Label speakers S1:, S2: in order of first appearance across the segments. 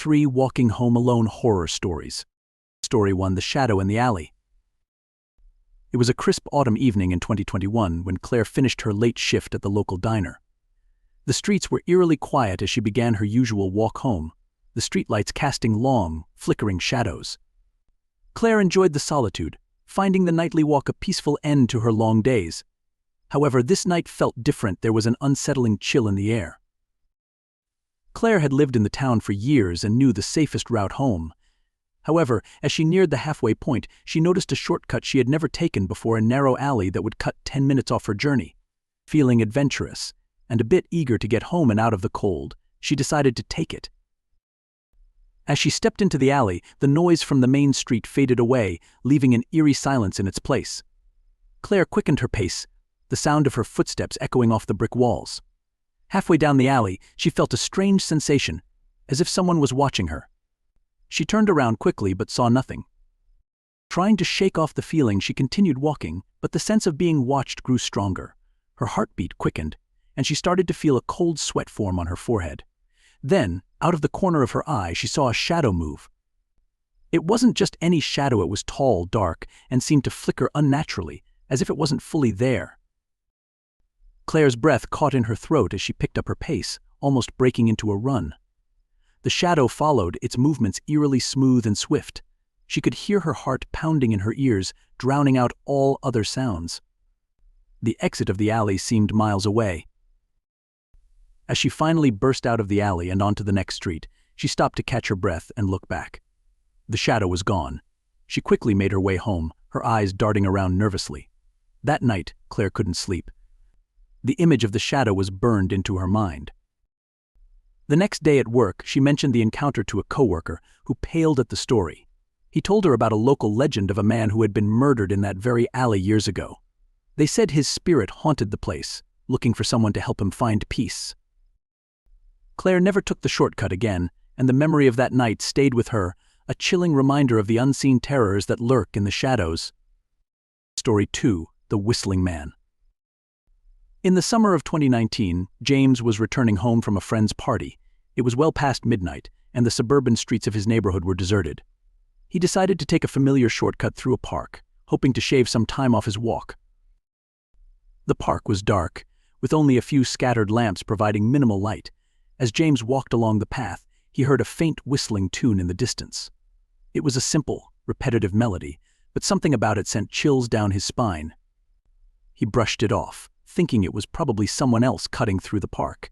S1: 3 Walking Home Alone Horror Stories. Story 1 The Shadow in the Alley. It was a crisp autumn evening in 2021 when Claire finished her late shift at the local diner. The streets were eerily quiet as she began her usual walk home, the streetlights casting long, flickering shadows. Claire enjoyed the solitude, finding the nightly walk a peaceful end to her long days. However, this night felt different. There was an unsettling chill in the air. Claire had lived in the town for years and knew the safest route home. However, as she neared the halfway point, she noticed a shortcut she had never taken before, a narrow alley that would cut 10 minutes off her journey. Feeling adventurous and a bit eager to get home and out of the cold, she decided to take it. As she stepped into the alley, the noise from the main street faded away, leaving an eerie silence in its place. Claire quickened her pace, the sound of her footsteps echoing off the brick walls. Halfway down the alley, she felt a strange sensation, as if someone was watching her. She turned around quickly but saw nothing. Trying to shake off the feeling, she continued walking, but the sense of being watched grew stronger. Her heartbeat quickened, and she started to feel a cold sweat form on her forehead. Then, out of the corner of her eye, she saw a shadow move. It wasn't just any shadow, it was tall, dark, and seemed to flicker unnaturally, as if it wasn't fully there. Claire's breath caught in her throat as she picked up her pace, almost breaking into a run. The shadow followed, its movements eerily smooth and swift. She could hear her heart pounding in her ears, drowning out all other sounds. The exit of the alley seemed miles away. As she finally burst out of the alley and onto the next street, she stopped to catch her breath and look back. The shadow was gone. She quickly made her way home, her eyes darting around nervously. That night, Claire couldn't sleep. The image of the shadow was burned into her mind. The next day at work, she mentioned the encounter to a coworker who paled at the story. He told her about a local legend of a man who had been murdered in that very alley years ago. They said his spirit haunted the place, looking for someone to help him find peace. Claire never took the shortcut again, and the memory of that night stayed with her, a chilling reminder of the unseen terrors that lurk in the shadows. Story 2 The Whistling Man. In the summer of 2019, James was returning home from a friend's party. It was well past midnight, and the suburban streets of his neighborhood were deserted. He decided to take a familiar shortcut through a park, hoping to shave some time off his walk. The park was dark, with only a few scattered lamps providing minimal light. As James walked along the path, he heard a faint whistling tune in the distance. It was a simple, repetitive melody, but something about it sent chills down his spine. He brushed it off, thinking it was probably someone else cutting through the park.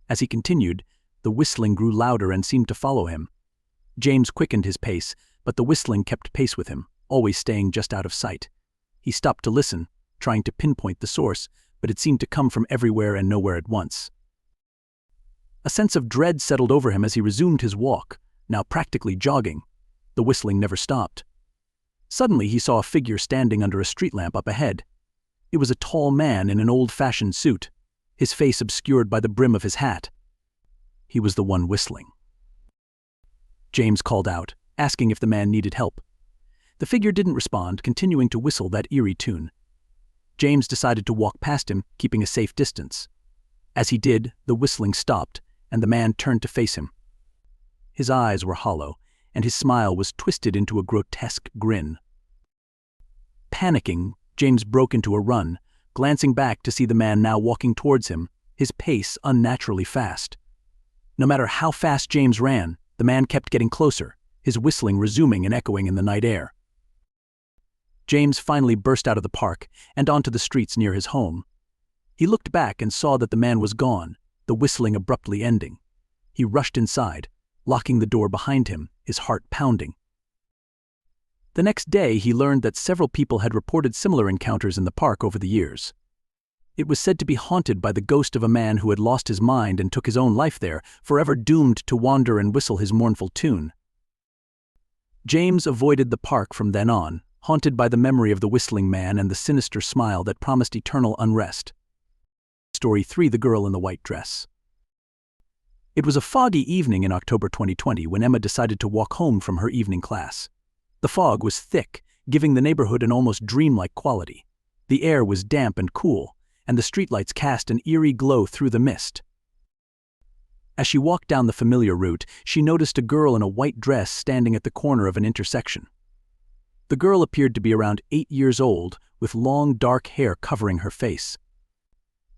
S1: As he continued, the whistling grew louder and seemed to follow him. James quickened his pace, but the whistling kept pace with him, always staying just out of sight. He stopped to listen, trying to pinpoint the source, but it seemed to come from everywhere and nowhere at once. A sense of dread settled over him as he resumed his walk, now practically jogging. The whistling never stopped. Suddenly he saw a figure standing under a street lamp up ahead. It was a tall man in an old-fashioned suit, his face obscured by the brim of his hat. He was the one whistling. James called out, asking if the man needed help. The figure didn't respond, continuing to whistle that eerie tune. James decided to walk past him, keeping a safe distance. As he did, the whistling stopped, and the man turned to face him. His eyes were hollow, and his smile was twisted into a grotesque grin. Panicking, James broke into a run, glancing back to see the man now walking towards him, his pace unnaturally fast. No matter how fast James ran, the man kept getting closer, his whistling resuming and echoing in the night air. James finally burst out of the park and onto the streets near his home. He looked back and saw that the man was gone, the whistling abruptly ending. He rushed inside, locking the door behind him, his heart pounding. The next day, he learned that several people had reported similar encounters in the park over the years. It was said to be haunted by the ghost of a man who had lost his mind and took his own life there, forever doomed to wander and whistle his mournful tune. James avoided the park from then on, haunted by the memory of the whistling man and the sinister smile that promised eternal unrest. Story 3 The Girl in the White Dress. It was a foggy evening in October 2020 when Emma decided to walk home from her evening class. The fog was thick, giving the neighborhood an almost dreamlike quality. The air was damp and cool, and the streetlights cast an eerie glow through the mist. As she walked down the familiar route, she noticed a girl in a white dress standing at the corner of an intersection. The girl appeared to be around 8 years old, with long dark hair covering her face.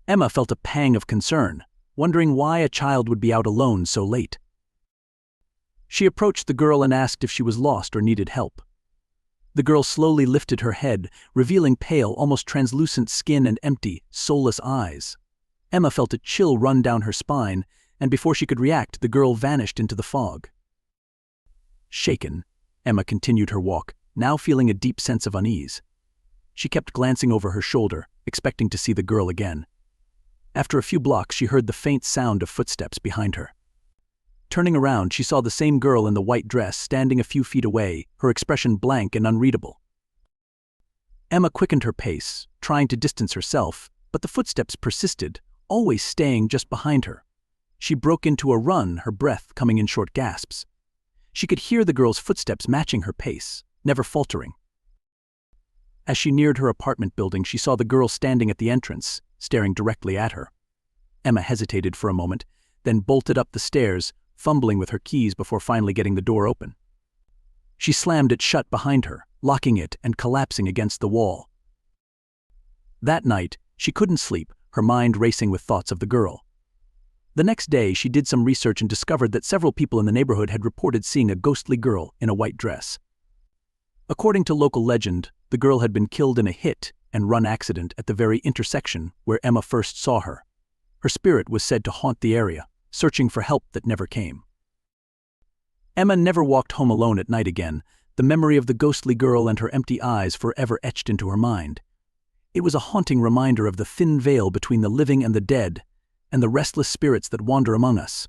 S1: Emma felt a pang of concern, wondering why a child would be out alone so late. She approached the girl and asked if she was lost or needed help. The girl slowly lifted her head, revealing pale, almost translucent skin and empty, soulless eyes. Emma felt a chill run down her spine, and before she could react, the girl vanished into the fog. Shaken, Emma continued her walk, now feeling a deep sense of unease. She kept glancing over her shoulder, expecting to see the girl again. After a few blocks, she heard the faint sound of footsteps behind her. Turning around, she saw the same girl in the white dress standing a few feet away, her expression blank and unreadable. Emma quickened her pace, trying to distance herself, but the footsteps persisted, always staying just behind her. She broke into a run, her breath coming in short gasps. She could hear the girl's footsteps matching her pace, never faltering. As she neared her apartment building, she saw the girl standing at the entrance, staring directly at her. Emma hesitated for a moment, then bolted up the stairs, fumbling with her keys before finally getting the door open. She slammed it shut behind her, locking it and collapsing against the wall. That night, she couldn't sleep, her mind racing with thoughts of the girl. The next day, she did some research and discovered that several people in the neighborhood had reported seeing a ghostly girl in a white dress. According to local legend, the girl had been killed in a hit-and-run accident at the very intersection where Emma first saw her. Her spirit was said to haunt the area, searching for help that never came. Emma never walked home alone at night again, the memory of the ghostly girl and her empty eyes forever etched into her mind. It was a haunting reminder of the thin veil between the living and the dead, and the restless spirits that wander among us.